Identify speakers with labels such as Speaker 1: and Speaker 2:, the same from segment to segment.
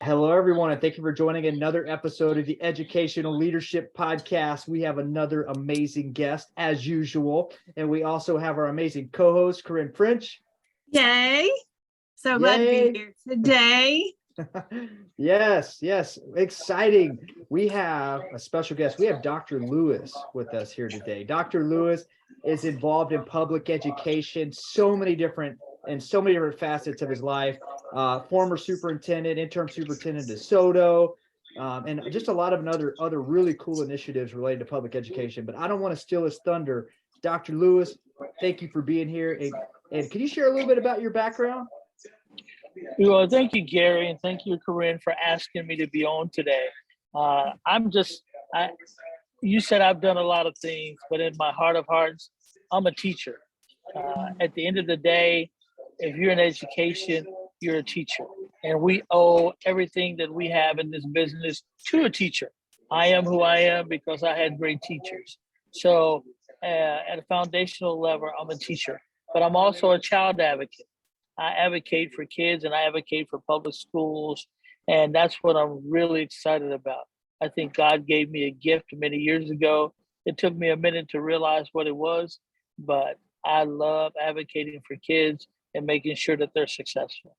Speaker 1: Hello, everyone, and thank you for joining another episode of the Educational Leadership Podcast. We have another amazing guest, as usual, and we also have our amazing co-host, Corinne French.
Speaker 2: Yay! So glad to be here today.
Speaker 1: Yes, exciting. We have a special guest. We have Dr. Lewis with us here today. Dr. Lewis is involved in public education, so many different facets of his life. Former superintendent, interim superintendent of DeSoto, and just a lot of other really cool initiatives related to public education. But I don't want to steal his thunder. Dr. Lewis, thank you for being here. And can you share a little bit about your background?
Speaker 3: Well, thank you, Gary, and thank you, Corinne, for asking me to be on today. You said I've done a lot of things, but in my heart of hearts, I'm a teacher. At the end of the day, if you're in education, you're a teacher. And we owe everything that we have in this business to a teacher. I am who I am because I had great teachers. So at a foundational level, I'm a teacher, but I'm also a child advocate. I advocate for kids and I advocate for public schools. And that's what I'm really excited about. I think God gave me a gift many years ago. It took me a minute to realize what it was, but I love advocating for kids and making sure that they're successful.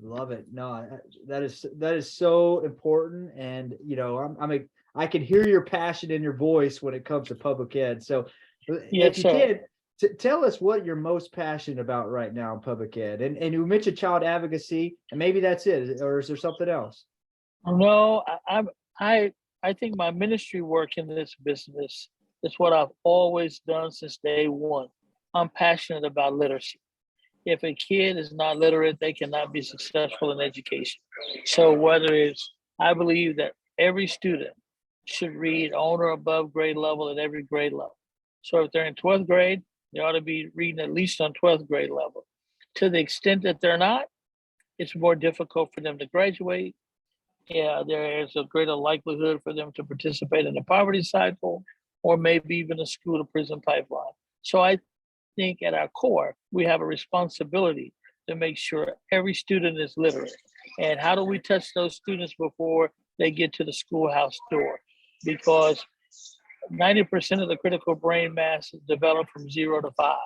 Speaker 1: Love it. No, that is so important. And, I can hear your passion in your voice when it comes to public ed. So
Speaker 3: yes,
Speaker 1: if you can, tell us what you're most passionate about right now in public ed. And you mentioned child advocacy, and maybe that's it, or is there something else?
Speaker 3: No, I think my ministry work in this business is what I've always done since day one. I'm passionate about literacy. If a kid is not literate, they cannot be successful in education. So I believe that every student should read on or above grade level at every grade level. So if they're in 12th grade, they ought to be reading at least on 12th grade level. To the extent that they're not, it's more difficult for them to graduate. Yeah, there is a greater likelihood for them to participate in the poverty cycle or maybe even a school to prison pipeline. So I think at our core, we have a responsibility to make sure every student is literate. And how do we touch those students before they get to the schoolhouse door? Because 90% of the critical brain mass is developed from 0 to 5.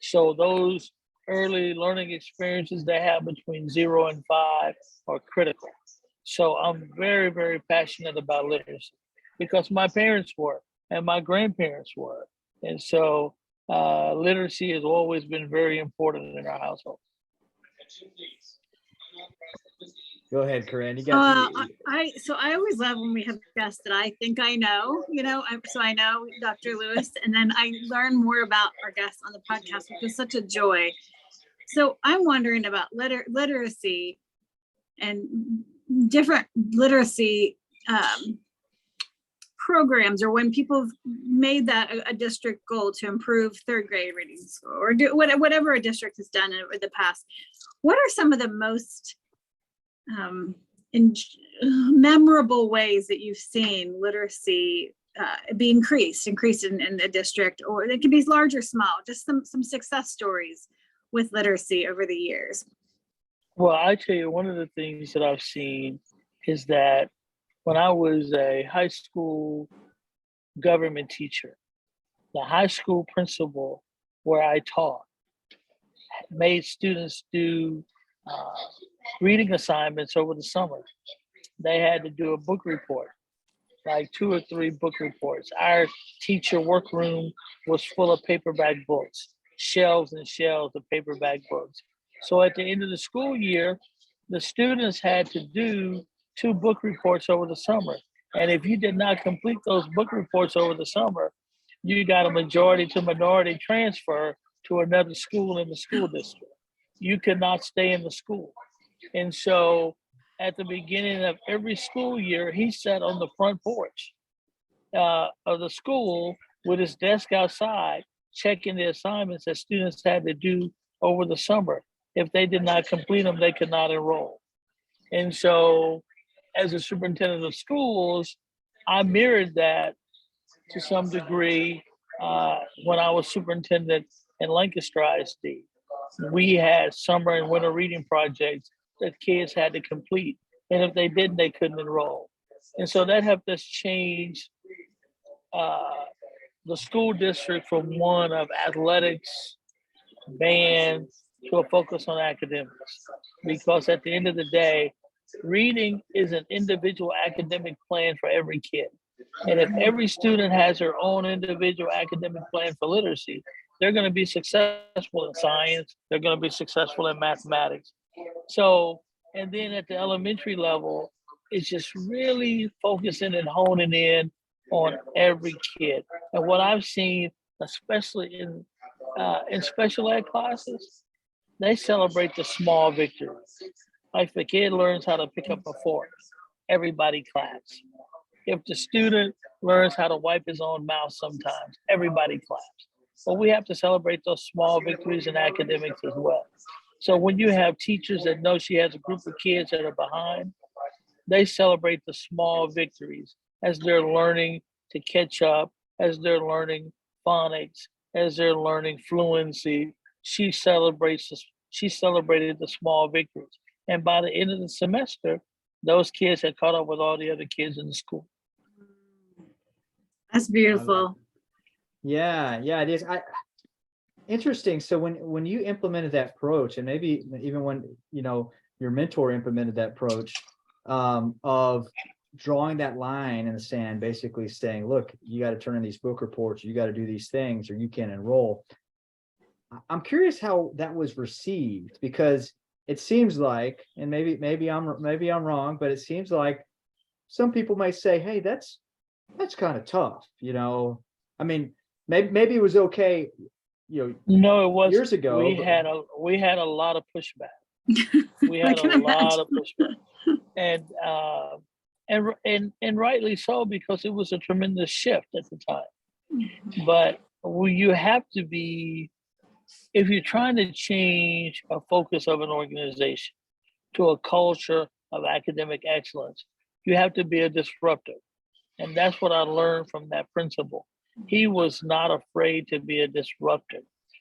Speaker 3: So those early learning experiences they have between 0 and 5 are critical. So I'm very, very passionate about literacy because my parents were and my grandparents were. And so literacy has always been very important in our household.
Speaker 1: Go ahead, Corinne.
Speaker 2: I always love when we have guests that I think I know, so I know Dr. Lewis, and then I learn more about our guests on the podcast, which is such a joy. So I'm wondering about literacy and different literacy programs, or when people have made that a district goal to improve third grade reading score, or do whatever a district has done in the past. What are some of the most memorable ways that you've seen literacy be increased in the district, or it can be large or small, just some success stories with literacy over the years?
Speaker 3: Well, I tell you, one of the things that I've seen is that when I was a high school government teacher, the high school principal where I taught made students do reading assignments over the summer. They had to do a book report, like 2 or 3 book reports. Our teacher workroom was full of paperback books, shelves and shelves of paperback books. So at the end of the school year, the students had to do 2 book reports over the summer. And if you did not complete those book reports over the summer, you got a majority to minority transfer to another school in the school district. You could not stay in the school. And so at the beginning of every school year, he sat on the front porch of the school with his desk outside, checking the assignments that students had to do over the summer. If they did not complete them, they could not enroll. And so as a superintendent of schools, I mirrored that to some degree when I was superintendent in Lancaster ISD. We had summer and winter reading projects that kids had to complete. And if they didn't, they couldn't enroll. And so that helped us change the school district from one of athletics, band, to a focus on academics. Because at the end of the day, reading is an individual academic plan for every kid. And if every student has their own individual academic plan for literacy, they're going to be successful in science, they're going to be successful in mathematics. So, and then at the elementary level, it's just really focusing and honing in on every kid. And what I've seen, especially in special ed classes, they celebrate the small victories. Like if the kid learns how to pick up a fork, everybody claps. If the student learns how to wipe his own mouth sometimes, everybody claps. But we have to celebrate those small victories in academics as well. So when you have teachers that know she has a group of kids that are behind, they celebrate the small victories as they're learning to catch up, as they're learning phonics, as they're learning fluency. She celebrated the small victories. And by the end of the semester, those kids had caught up with all the other kids in the school.
Speaker 2: That's beautiful.
Speaker 1: Yeah, it is. Interesting. So when you implemented that approach, and maybe even when your mentor implemented that approach of drawing that line in the sand, basically saying, look, you got to turn in these book reports, you got to do these things, or you can't enroll. I'm curious how that was received, because it seems like, and maybe I'm wrong, but it seems like some people might say, hey, that's kind of tough, I mean, maybe it was okay,
Speaker 3: No, it wasn't.
Speaker 1: Years ago.
Speaker 3: We had a lot of pushback. We had a lot of pushback, and rightly so, because it was a tremendous shift at the time. But you have to be, if you're trying to change a focus of an organization to a culture of academic excellence, you have to be a disruptor. And that's what I learned from that principal. He was not afraid to be a disruptor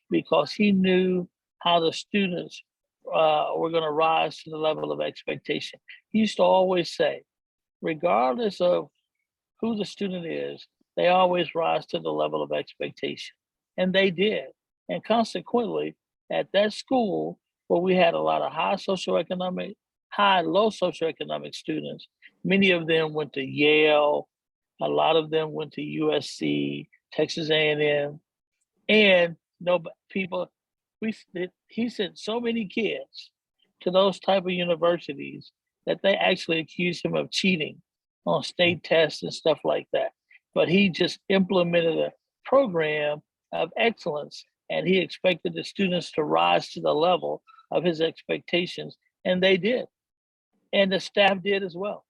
Speaker 3: because he knew how the students were going to rise to the level of expectation. He used to always say, regardless of who the student is, they always rise to the level of expectation. And they did. And consequently, at that school, where we had a lot of low socioeconomic students, many of them went to Yale, a lot of them went to USC, Texas A&M, and he sent so many kids to those type of universities that they actually accused him of cheating on state tests and stuff like that. But he just implemented a program of excellence, and he expected the students to rise to the level of his expectations, and they did. And the staff did as well.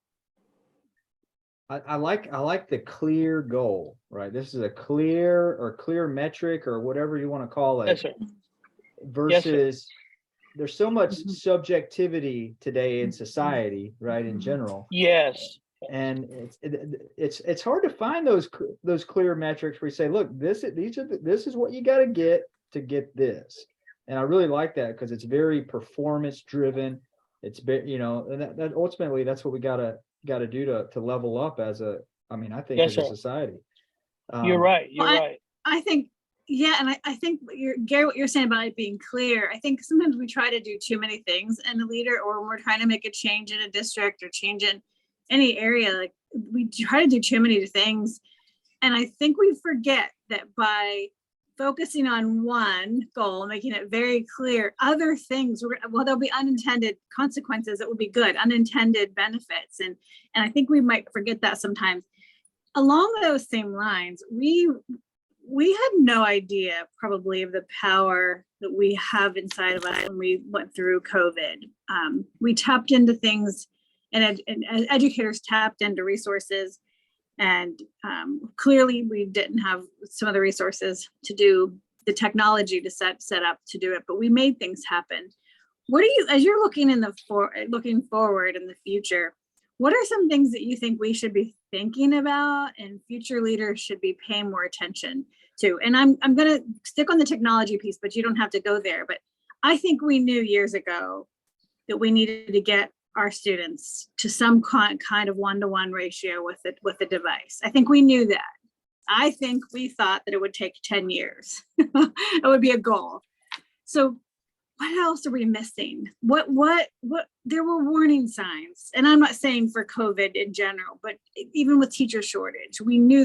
Speaker 1: I like the clear goal, right? This is a clear metric, or whatever you want to call it.
Speaker 3: Yes, sir.
Speaker 1: Versus,
Speaker 3: yes, sir.
Speaker 1: There's so much subjectivity today in society, right? In general.
Speaker 3: Yes.
Speaker 1: And it's hard to find those clear metrics where you say, look, this is what you got to get this. And I really like that, because it's very performance driven. It's and that ultimately that's what we got to do to level up as I think
Speaker 3: yes,
Speaker 1: as a
Speaker 3: sir.
Speaker 1: society.
Speaker 3: You're right. Right.
Speaker 2: I think, yeah. And I think Gary, what you're saying about it being clear, I think sometimes we try to do too many things in a leader, or when we're trying to make a change in a district or change in any area, like we try to do too many things. And I think we forget that by focusing on one goal, making it very clear, other things, there'll be unintended consequences that will be good, unintended benefits. And I think we might forget that sometimes. Along those same lines, we had no idea probably of the power that we have inside of us when we went through COVID. We tapped into things, and educators tapped into resources. And clearly we didn't have some of the resources to do the technology to set up to do it, but we made things happen. What do you, as you're looking looking forward in the future, what are some things that you think we should be thinking about and future leaders should be paying more attention to? And I'm going to stick on the technology piece, but you don't have to go there. But I think we knew years ago that we needed to get our students to some kind of one-to-one ratio with the device. I think we knew that. I think we thought that it would take 10 years. It would be a goal. So what else are we missing? What there were warning signs, and I'm not saying for COVID in general, but even with teacher shortage, we knew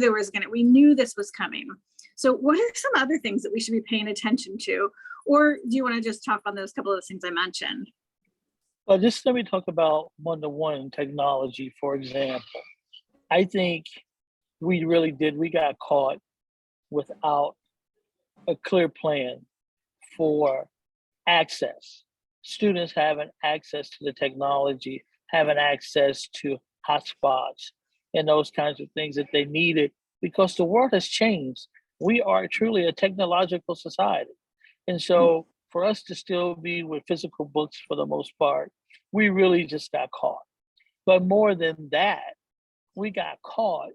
Speaker 2: we knew this was coming. So what are some other things that we should be paying attention to? Or do you want to just talk on those couple of things I mentioned?
Speaker 3: Well, just let me talk about one-to-one technology, for example. I think we got caught without a clear plan for access. Students having access to the technology, having access to hotspots and those kinds of things that they needed, because the world has changed. We are truly a technological society. And so for us to still be with physical books for the most part, we really just got caught. But more than that, we got caught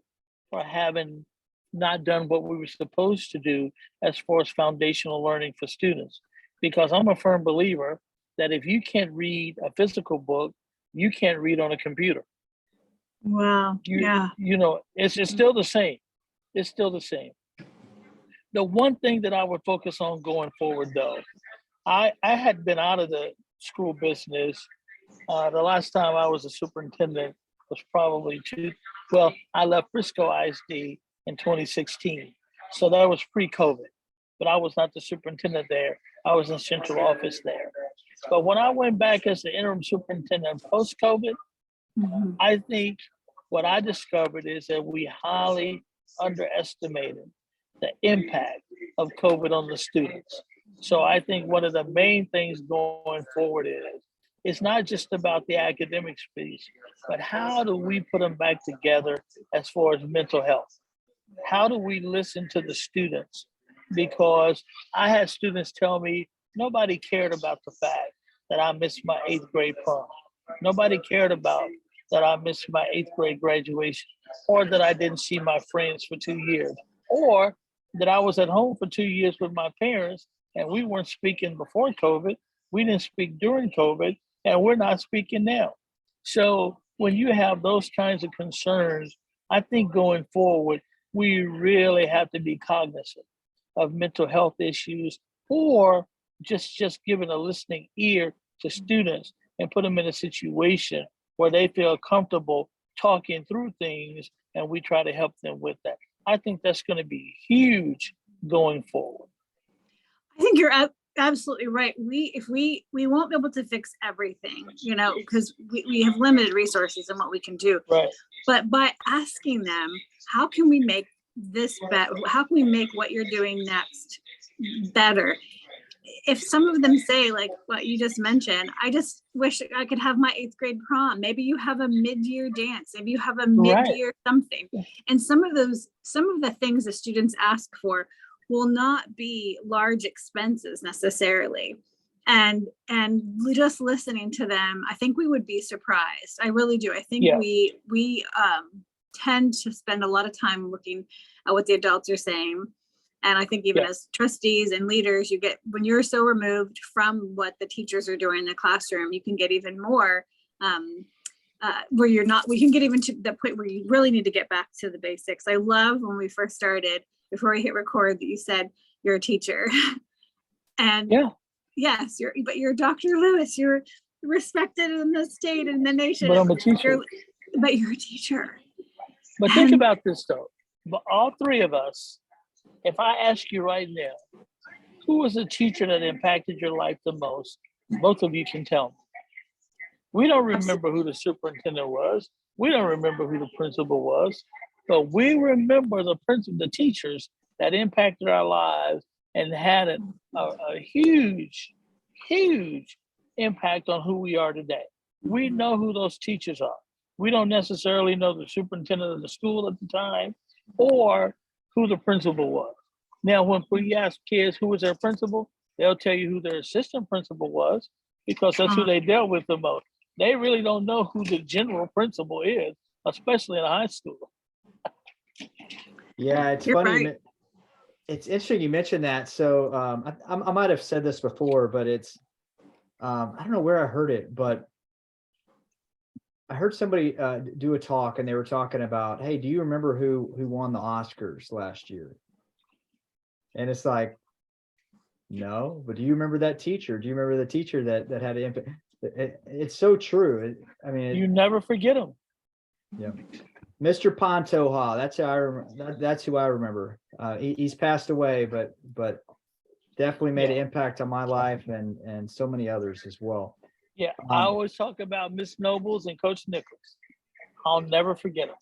Speaker 3: for having not done what we were supposed to do as far as foundational learning for students. Because I'm a firm believer that if you can't read a physical book, you can't read on a computer.
Speaker 2: Wow. Yeah.
Speaker 3: You know, it's still the same. It's still the same. The one thing that I would focus on going forward, though, I had been out of the school business. The last time I was a superintendent was probably I left Frisco ISD in 2016. So that was pre-COVID, but I was not the superintendent there. I was in central office there. But when I went back as the interim superintendent post-COVID, I think what I discovered is that we highly underestimated the impact of COVID on the students. So I think one of the main things going forward is it's not just about the academics piece, but how do we put them back together as far as mental health? How do we listen to the students? Because I had students tell me nobody cared about the fact that I missed my 8th grade prom. Nobody cared about that I missed my 8th grade graduation, or that I didn't see my friends for 2 years, or that I was at home for 2 years with my parents and we weren't speaking before COVID. We didn't speak during COVID, and we're not speaking now. So when you have those kinds of concerns, I think going forward, we really have to be cognizant of mental health issues, or just giving a listening ear to students and put them in a situation where they feel comfortable talking through things, and we try to help them with that. I think that's going to be huge going forward.
Speaker 2: I think you're absolutely right. We won't be able to fix everything, you know, because we have limited resources in what we can do.
Speaker 3: Right.
Speaker 2: But by asking them, how can we make this better? How can we make what you're doing next better? If some of them say, like what you just mentioned, I just wish I could have my 8th grade prom. Maybe you have a mid-year dance. Maybe you have a mid-year something. And some of the things the students ask for will not be large expenses necessarily. And just listening to them, I think we would be surprised. I really do. I think we tend to spend a lot of time looking at what the adults are saying. And I think even as trustees and leaders, you get, when you're so removed from what the teachers are doing in the classroom, you can get even more we can get even to the point where you really need to get back to the basics. I love when we first started, before we hit record, that you said you're a teacher. And yes, you're Dr. Lewis, you're respected in the state and the nation.
Speaker 3: But I'm a teacher.
Speaker 2: But you're a teacher.
Speaker 3: But think about this though, but all three of us, if I ask you right now, who was the teacher that impacted your life the most? Both of you can tell me. We don't remember who the superintendent was. We don't remember who the principal was, but we remember the teachers that impacted our lives and had a huge, huge impact on who we are today. We know who those teachers are. We don't necessarily know the superintendent of the school at the time or who the principal was. Now, when we ask kids who was their principal, they'll tell you who their assistant principal was because that's who they dealt with the most. They really don't know who the general principal is, especially in high school.
Speaker 1: Yeah, it's
Speaker 2: You're
Speaker 1: funny.
Speaker 2: right.
Speaker 1: It's interesting you mentioned that. So I might have said this before, but I don't know where I heard it, but I heard somebody do a talk, and they were talking about, hey, do you remember who won the Oscars last year? And it's like, no, but do you remember that teacher? Do you remember the teacher that had an impact? It's so true. I mean,
Speaker 3: You never forget them.
Speaker 1: yeah. Mr. Pantoja, that's how I remember. That's who I remember. He's passed away, but definitely made an impact on my life and so many others as well.
Speaker 3: Yeah, I always talk about Miss Nobles and Coach Nichols. I'll never forget them.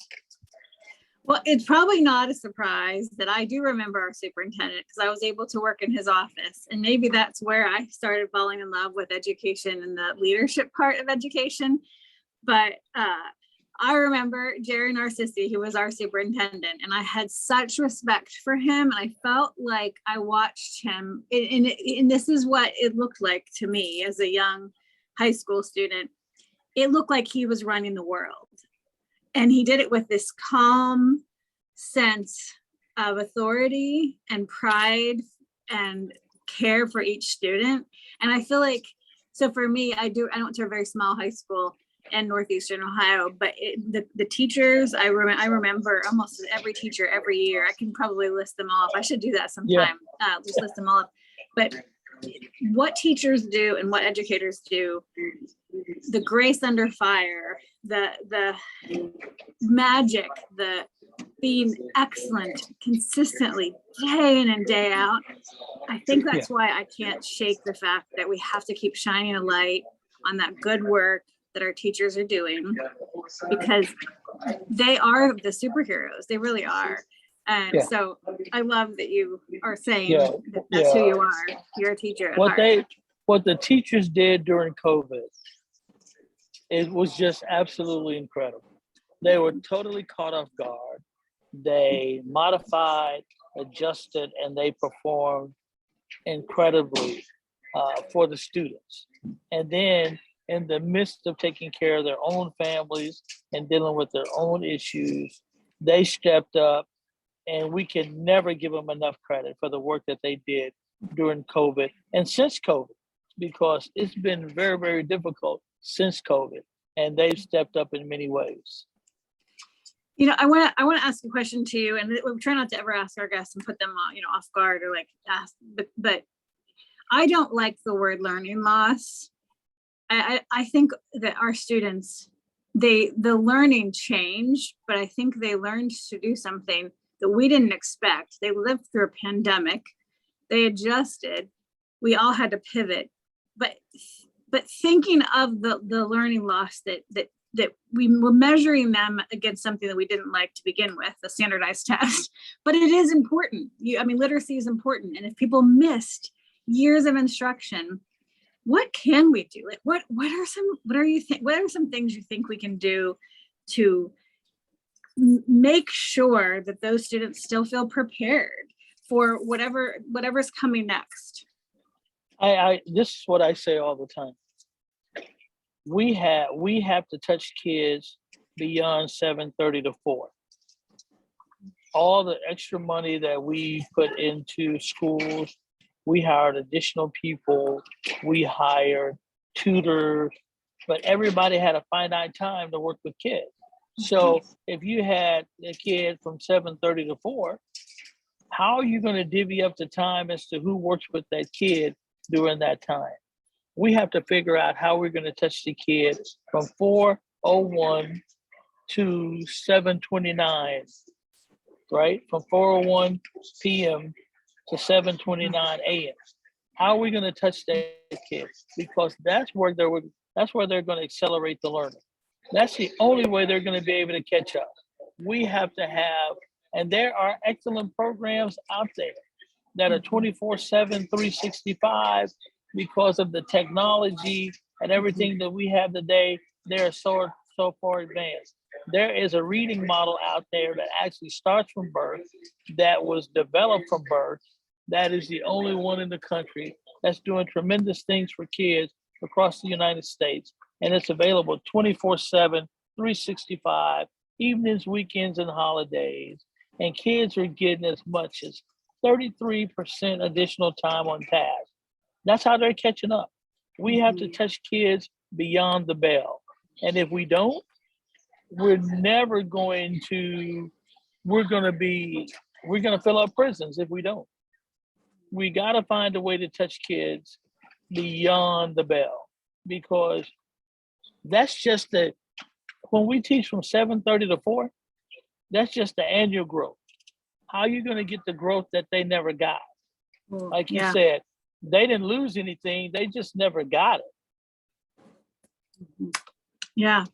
Speaker 2: Well, it's probably not a surprise that I do remember our superintendent because I was able to work in his office. And maybe that's where I started falling in love with education and the leadership part of education. But I remember Jerry Narcissi, who was our superintendent, and I had such respect for him. And I felt like I watched him. And this is what it looked like to me as a young high school student. It looked like he was running the world. And he did it with this calm sense of authority and pride and care for each student. And I feel like, so for me, I went to a very small high school in Northeastern Ohio, but the teachers, I remember almost every teacher every year. I can probably list them all. I should do that sometime, just list them all up. But what teachers do and what educators do, the grace under fire, the magic, the being excellent consistently day in and day out. I think that's why I can't shake the fact that we have to keep shining a light on that good work that our teachers are doing, because they are the superheroes. They really are. And so I love that you are saying that that's who you are. You're a teacher at heart.
Speaker 3: What the teachers did during COVID, it was just absolutely incredible. They were totally caught off guard. They modified, adjusted, and they performed incredibly for the students. And then in the midst of taking care of their own families and dealing with their own issues, they stepped up, and we can never give them enough credit for the work that they did during COVID and since COVID, because it's been very, very difficult since COVID, and they've stepped up in many ways.
Speaker 2: You know, I want to ask a question to you, and we try not to ever ask our guests and put them on, off guard or like ask, but I don't like the word learning loss. I think that our students, the learning changed, but I think they learned to do something that we didn't expect. They lived through a pandemic. They adjusted. We all had to pivot. But thinking of the learning loss that we were measuring them against something that we didn't like to begin with, the standardized test. But it is important. Literacy is important. And if people missed years of instruction, what can we do? Like, what are some things you think we can do to make sure that those students still feel prepared for whatever's coming next?
Speaker 3: This is what I say all the time. We have to touch kids beyond 7:30 to 4. All the extra money that we put into schools, we hired additional people, we hired tutors, but everybody had a finite time to work with kids. So if you had a kid from 7:30 to 4, how are you going to divvy up the time as to who works with that kid during that time? We have to figure out how we're going to touch the kids from 4:01 to 7:29, right? From 4:01 p.m. to 7:29 a.m. How are we going to touch that kids? Because that's where they're going to accelerate the learning. That's the only way they're going to be able to catch up. We have to have, and there are excellent programs out there that are 24/7, 365, because of the technology and everything that we have today. They're so far advanced. There is a reading model out there that actually starts from birth, that was developed from birth. That is the only one in the country that's doing tremendous things for kids across the United States. And it's available 24/7, 365, evenings, weekends, and holidays. And kids are getting as much as 33% additional time on task. That's how they're catching up. We have to touch kids beyond the bell. And if we don't, we're never going to, we're going to fill up prisons if we don't. We got to find a way to touch kids beyond the bell, because that's just when we teach from 7:30 to 4, that's just the annual growth. How are you going to get the growth that they never got? Like you said, they didn't lose anything. They just never got it.
Speaker 2: Yeah.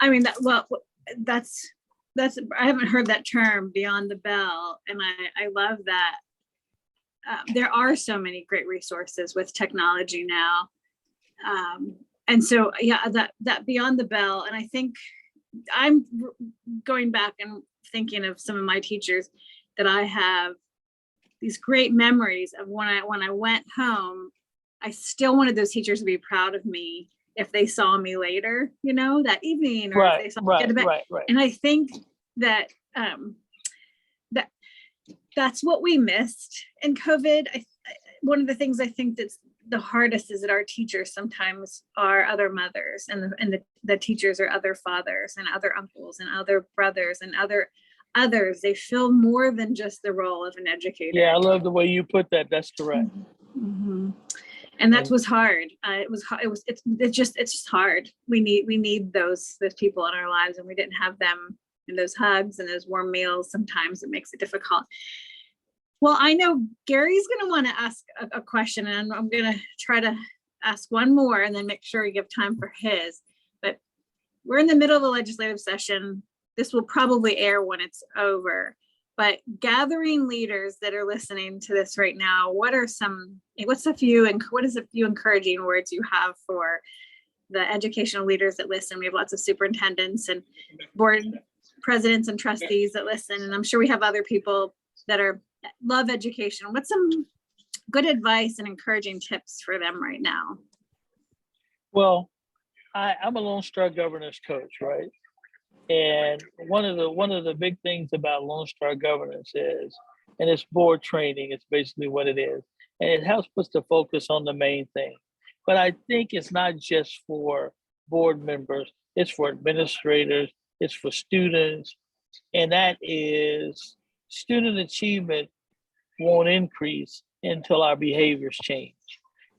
Speaker 2: I mean, that's, I haven't heard that term, beyond the bell. And I love that. There are so many great resources with technology now. And so, yeah, that beyond the bell. And I think I'm going back and thinking of some of my teachers that I have these great memories of when I went home. I still wanted those teachers to be proud of me if they saw me later, that evening, or if they saw me get to bed.
Speaker 3: Right.
Speaker 2: And I think that that's what we missed in COVID. One of the things I think that's the hardest is that our teachers sometimes are other mothers, and the teachers are other fathers and other uncles and other brothers and others. They fill more than just the role of an educator.
Speaker 3: Yeah, I love the way you put that. That's correct.
Speaker 2: Mm-hmm. And that was hard. It's just hard. We need those people in our lives, and we didn't have them, and those hugs and those warm meals. Sometimes it makes it difficult. Well, I know Gary's going to want to ask a question, and I'm going to try to ask one more and then make sure we give time for his. But we're in the middle of a legislative session. This will probably air when it's over. But gathering leaders that are listening to this right now, what is a few encouraging words you have for the educational leaders that listen? We have lots of superintendents and board presidents and trustees that listen, and I'm sure we have other people that love education. What's some good advice and encouraging tips for them right now?
Speaker 3: Well, I'm a Lone Star governance coach, right? And one of the big things about Lone Star governance is, and it's board training, it's basically what it is. And it helps us to focus on the main thing. But I think it's not just for board members, it's for administrators, it's for students. And that is, student achievement won't increase until our behaviors change.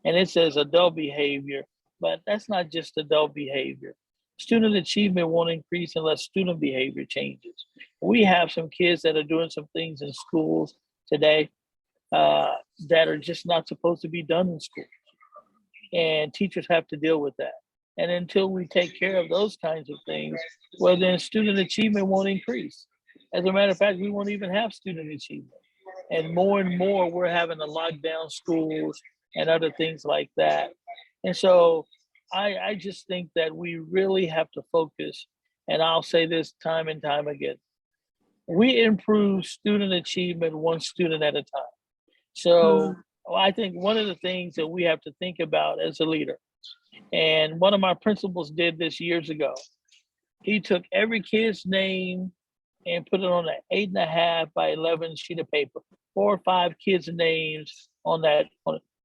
Speaker 3: And it says adult behavior, but that's not just adult behavior. Student achievement won't increase unless student behavior changes. We have some kids that are doing some things in schools today that are just not supposed to be done in school. And teachers have to deal with that. And until we take care of those kinds of things, well, then student achievement won't increase. As a matter of fact, we won't even have student achievement. And more, we're having to lock down schools and other things like that. And so I just think that we really have to focus, and I'll say this time and time again, we improve student achievement one student at a time. So I think one of the things that we have to think about as a leader, and one of my principals did this years ago, he took every kid's name and put it on an 8.5 by 11 sheet of paper, 4 or 5 kids' names on that,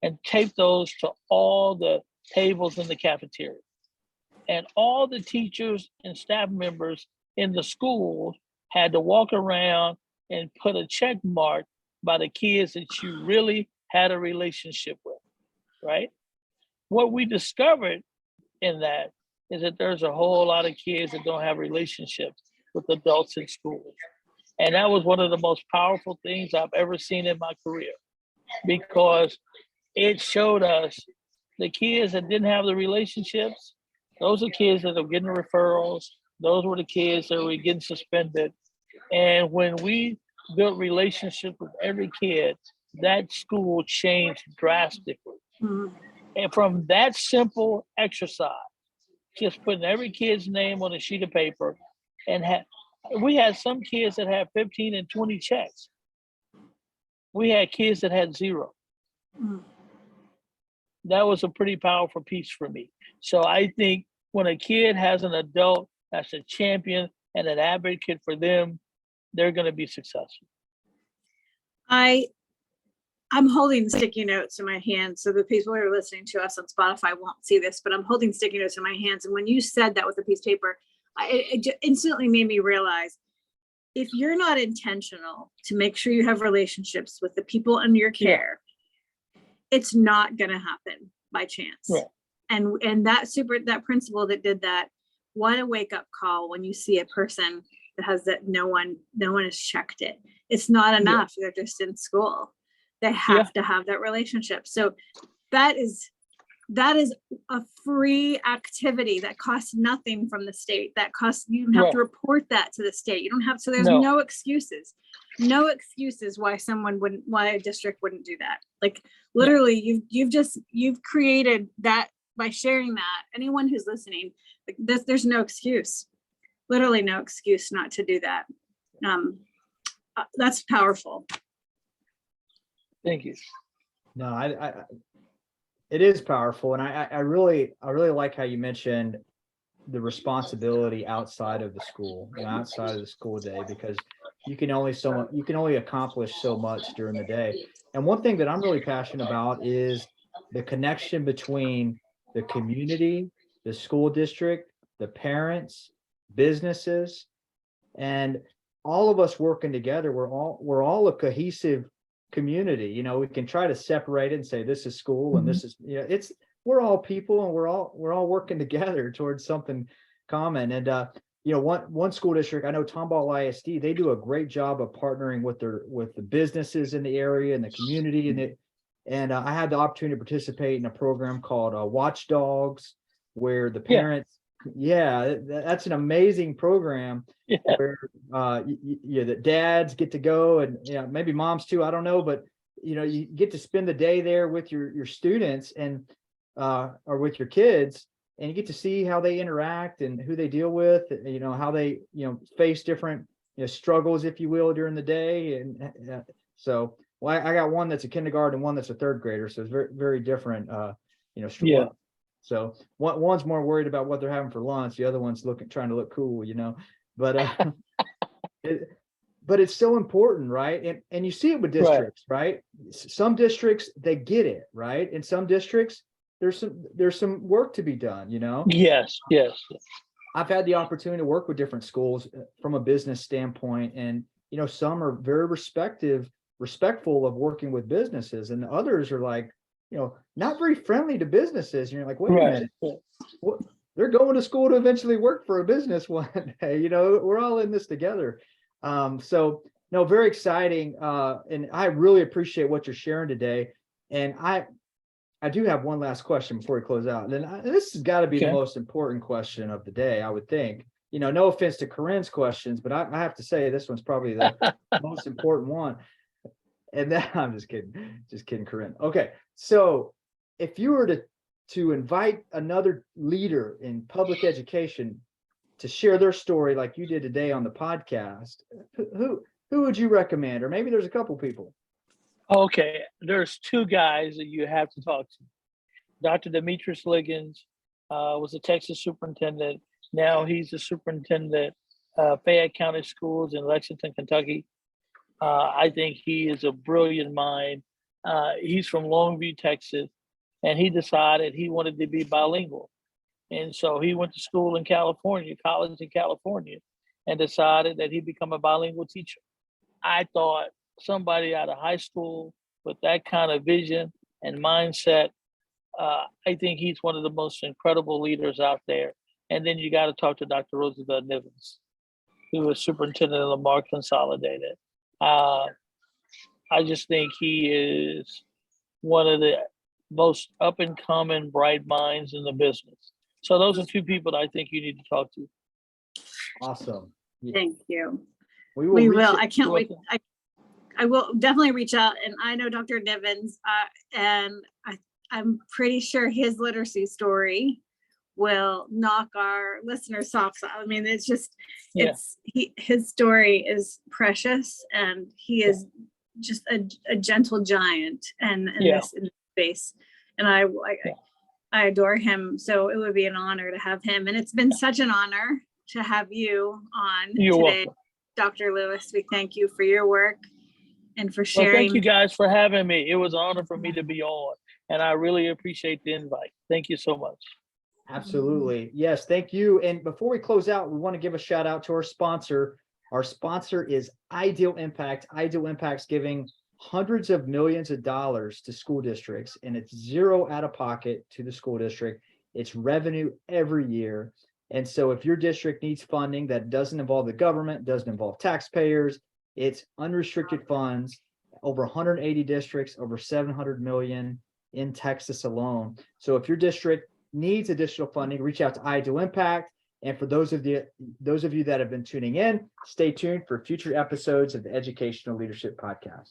Speaker 3: and taped those to all the tables in the cafeteria. And all the teachers and staff members in the schools had to walk around and put a check mark by the kids that you really had a relationship with, right? What we discovered in that is that there's a whole lot of kids that don't have relationships with adults in schools. And that was one of the most powerful things I've ever seen in my career, because it showed us the kids that didn't have the relationships, those are kids that are getting referrals. Those were the kids that were getting suspended. And when we built relationships with every kid, that school changed drastically. Mm-hmm. And from that simple exercise, just putting every kid's name on a sheet of paper, and we had some kids that had 15 and 20 checks. We had kids that had 0. Mm-hmm. That was a pretty powerful piece for me. So I think when a kid has an adult that's a champion and an advocate for them, they're going to be successful.
Speaker 2: I I'm holding sticky notes in my hand. So the people who are listening to us on Spotify won't see this, but I'm holding sticky notes in my hands. And when you said that with a piece of paper, it instantly made me realize, if you're not intentional to make sure you have relationships with the people under your care, it's not going to happen by chance.
Speaker 3: Yeah.
Speaker 2: And that principal that did that, what a wake up call when you see a person that has that no one has checked it. It's not enough. They're just in school. They have to have that relationship. So that is a free activity that costs nothing from the state. That costs, you don't have to report that to the state. You don't have, so there's no excuses why why a district wouldn't do that. Like literally you've created that by sharing that. Anyone who's listening, like there's no excuse, literally no excuse not to do that. That's powerful.
Speaker 3: Thank you.
Speaker 1: No, I it is powerful. And I really like how you mentioned the responsibility outside of the school, outside of the school day, because you can only accomplish so much during the day. And one thing that I'm really passionate about is the connection between the community, the school district, the parents, businesses, and all of us working together. We're all a cohesive community. We can try to separate it and say this is school and this is, we're all people, and we're all working together towards something common. And one school district, I know Tomball ISD, they do a great job of partnering with the businesses in the area and the community. And I had the opportunity to participate in a program called Watchdogs, where the parents, that's an amazing program where the dads get to go, and maybe moms too, I don't know, but you get to spend the day there with your students and or with your kids, and you get to see how they interact and who they deal with, how they face different struggles, if you will, during the day. And so I got one that's a kindergarten and one that's a third grader, so it's very, very different So one's more worried about what they're having for lunch. The other one's trying to look cool, but but it's so important, right? And you see it with districts, right? Some districts, they get it, right? In some districts, there's some work to be done,
Speaker 3: Yes.
Speaker 1: I've had the opportunity to work with different schools from a business standpoint, and some are very respectful of working with businesses, and others are like, not very friendly to businesses. And you're like, wait a minute, what? They're going to school to eventually work for a business one day. We're all in this together. So no, very exciting. And I really appreciate what you're sharing today. And I do have one last question before we close out. And this has got to be the most important question of the day, I would think. No offense to Corinne's questions, but I have to say this one's probably the most important one. And then I'm just kidding, Corinne. Okay, so if you were to invite another leader in public education to share their story like you did today on the podcast, who would you recommend? Or maybe there's a couple people.
Speaker 3: Okay, there's two guys that you have to talk to. Dr. Demetrius Liggins was a Texas superintendent. Now he's the superintendent Fayette County Schools in Lexington, Kentucky. I think he is a brilliant mind. He's from Longview, Texas, and he decided he wanted to be bilingual. And so he went to school in California, college in California, and decided that he'd become a bilingual teacher. I thought somebody out of high school with that kind of vision and mindset, I think he's one of the most incredible leaders out there. And then you got to talk to Dr. Roosevelt Nivens, who was superintendent of Lamar Consolidated. I just think he is one of the most up and coming bright minds in the business. So those are two people that I think you need to talk to.
Speaker 1: Awesome.
Speaker 2: Thank you.
Speaker 1: We will.
Speaker 2: I can't wait. I will definitely reach out, and I know Dr. Nivens, and I'm pretty sure his literacy story will knock our listeners' socks off. I mean, it's just, his story is precious, and he is just a gentle giant in this space. And I adore him. So it would be an honor to have him. And it's been such an honor to have you on today, welcome. Dr. Lewis. We thank you for your work. and for
Speaker 3: Well,
Speaker 2: sharing.
Speaker 3: thank you guys for having me. It was an honor for me to be on, and I really appreciate the invite. Thank you so much.
Speaker 1: Absolutely. Yes, thank you. And before we close out, we want to give a shout out to our sponsor. Our sponsor is Ideal Impact. Ideal Impact's giving hundreds of millions of dollars to school districts, and it's zero out of pocket to the school district. It's revenue every year. And so if your district needs funding that doesn't involve the government, doesn't involve taxpayers, it's unrestricted funds, over 180 districts, over 700 million in Texas alone. So if your district needs additional funding, reach out to Ideal Impact. And for those of you that have been tuning in, stay tuned for future episodes of the Educational Leadership Podcast.